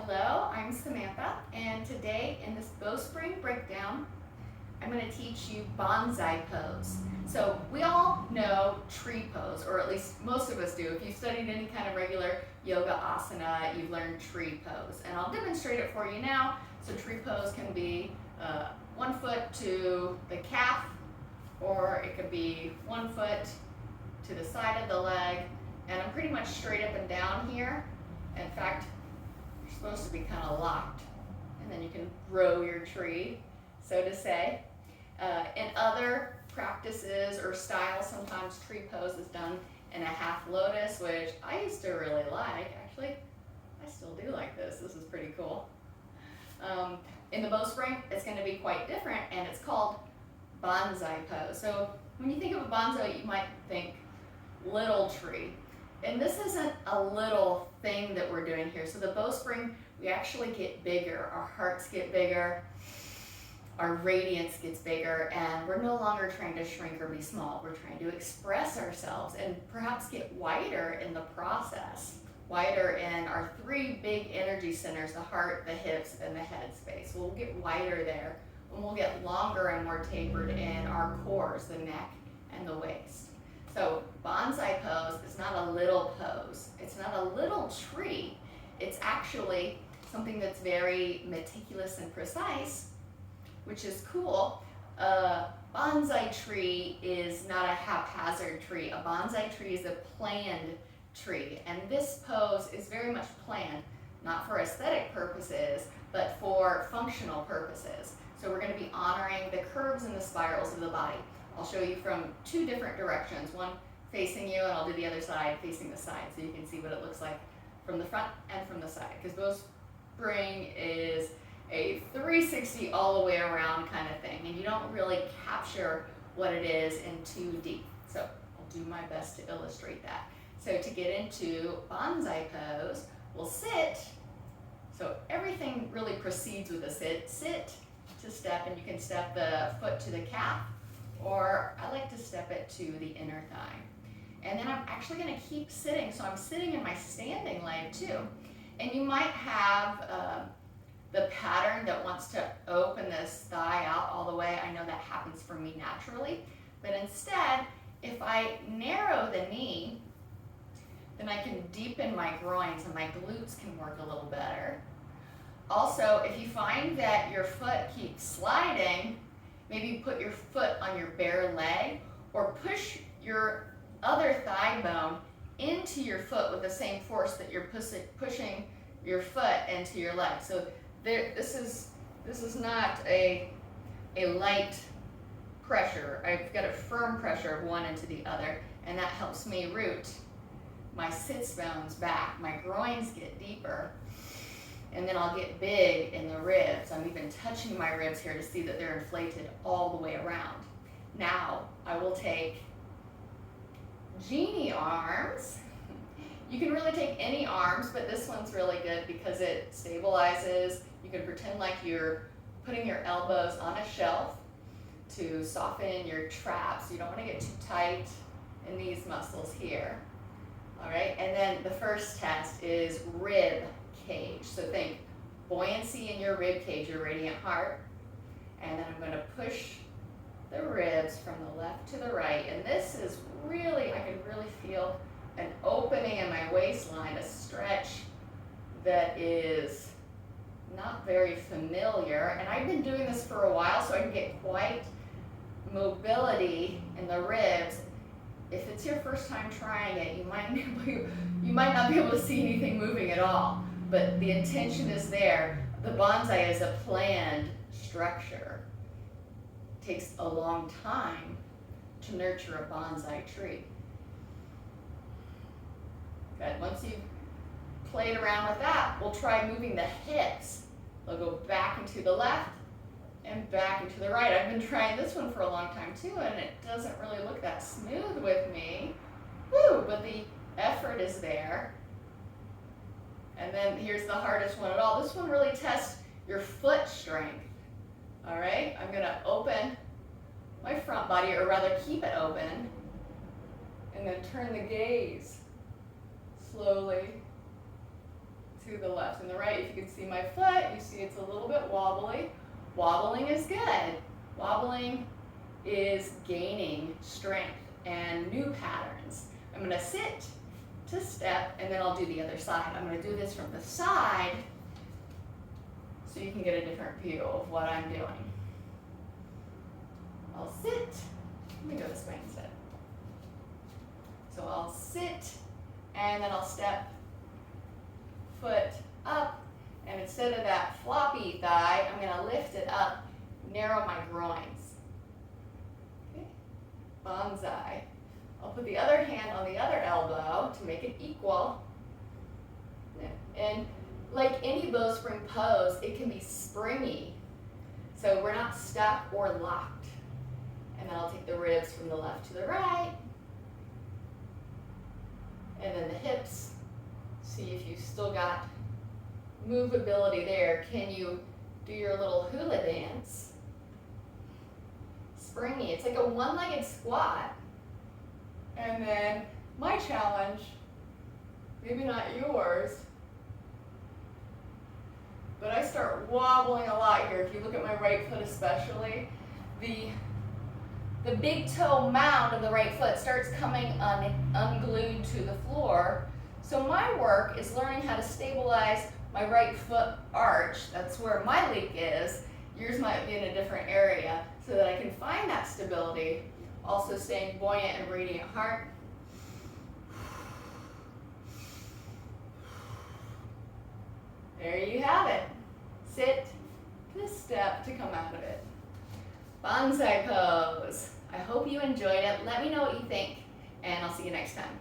Hello, I'm Samantha, and today in this Bowspring breakdown, I'm going to teach you Bonsai Pose. So we all know tree pose, or at least most of us do. If you've studied any kind of regular yoga asana, you've learned tree pose. And I'll demonstrate it for you now. So tree pose can be 1 foot to the calf, or it could be 1 foot to the side of the leg. And I'm pretty much straight up and down here. In fact, you're supposed to be kind of locked, and then you can grow your tree, so to say. In other practices or styles, sometimes tree pose is done in a half lotus, which I used to really like. Actually, I still do like this. This is pretty cool. In the Bowspring, it's going to be quite different, and it's called Bonsai Pose. So when you think of a bonsai, you might think little tree. And this isn't a little thing that we're doing here. So the Bowspring, we actually get bigger. Our hearts get bigger. Our radiance gets bigger. And we're no longer trying to shrink or be small. We're trying to express ourselves and perhaps get wider in the process. Wider in our 3 big energy centers, the heart, the hips, and the head space. We'll get wider there. And we'll get longer and more tapered in our cores, the neck and the waist. So Bonsai Pose is not a little pose. It's not a little tree. It's actually something that's very meticulous and precise, which is cool. A bonsai tree is not a haphazard tree. A bonsai tree is a planned tree. And this pose is very much planned, not for aesthetic purposes, but for functional purposes. So we're going to be honoring the curves and the spirals of the body. I'll show you from 2 different directions, one facing you, and I'll do the other side facing the side, so you can see what it looks like from the front and from the side, because Bowspring is a 360 all the way around kind of thing, and you don't really capture what it is in too deep. So I'll do my best to illustrate that. So to get into Bonsai Pose, we'll sit. So everything really proceeds with a sit. Sit to step, and you can step the foot to the calf, or I like to step it to the inner thigh. And then I'm actually going to keep sitting, so I'm sitting in my standing leg too. And you might have the pattern that wants to open this thigh out all the way. I know that happens for me naturally, but instead, if I narrow the knee, then I can deepen my groins and my glutes can work a little better. Also, if you find that your foot keeps sliding, maybe put your foot on your bare leg, or push your other thigh bone into your foot with the same force that you're pushing your foot into your leg. So this is not a light pressure. I've got a firm pressure of one into the other, and that helps me root my sits bones back. My groins get deeper. And then I'll get big in the ribs. I'm even touching my ribs here to see that they're inflated all the way around. Now, I will take genie arms. You can really take any arms, but this one's really good because it stabilizes. You can pretend like you're putting your elbows on a shelf to soften your traps. You don't want to get too tight in these muscles here. All right, and then the first test is rib cage. So think buoyancy in your rib cage, your radiant heart. And then I'm going to push the ribs from the left to the right. And this is really, I can really feel an opening in my waistline, a stretch that is not very familiar. And I've been doing this for a while, so I can get quite mobility in the ribs. If it's your first time trying it, you might not be able to see anything moving at all. But the intention is there. The bonsai is a planned structure. It takes a long time to nurture a bonsai tree. Good. Once you've played around with that, we'll try moving the hips. They'll go back and to the left and back and to the right. I've been trying this one for a long time too, and it doesn't really look that smooth with me. Woo! But the effort is there. And then here's the hardest one at all. This one really tests your foot strength. All right, I'm going to open my front body, or rather keep it open, and then turn the gaze slowly to the left and the right. If you can see my foot, you see it's a little bit wobbly. Wobbling is good. Wobbling is gaining strength and new patterns. I'm going to sit to step, and then I'll do the other side. I'm going to do this from the side so you can get a different view of what I'm doing. I'll sit. Let me go this way instead. So I'll sit, and then I'll step foot up, and instead of that floppy thigh, I'm going to lift it up, narrow my groins. Okay, bonsai. I'll put the other hand on the other elbow to make it equal. And like any bowspring pose, it can be springy, so we're not stuck or locked. And then I'll take the ribs from the left to the right, and then the hips. See if you still got movability there. Can you do your little hula dance? Springy. It's like a one-legged squat. And then my challenge, maybe not yours, but I start wobbling a lot here. If you look at my right foot especially, the big toe mound of the right foot starts coming unglued to the floor. So my work is learning how to stabilize my right foot arch. That's where my leak is. Yours might be in a different area, so that I can find that stability. Also staying buoyant and radiant heart. There you have it. Sit to step to come out of it. Bonsai pose. I hope you enjoyed it. Let me know what you think, and I'll see you next time.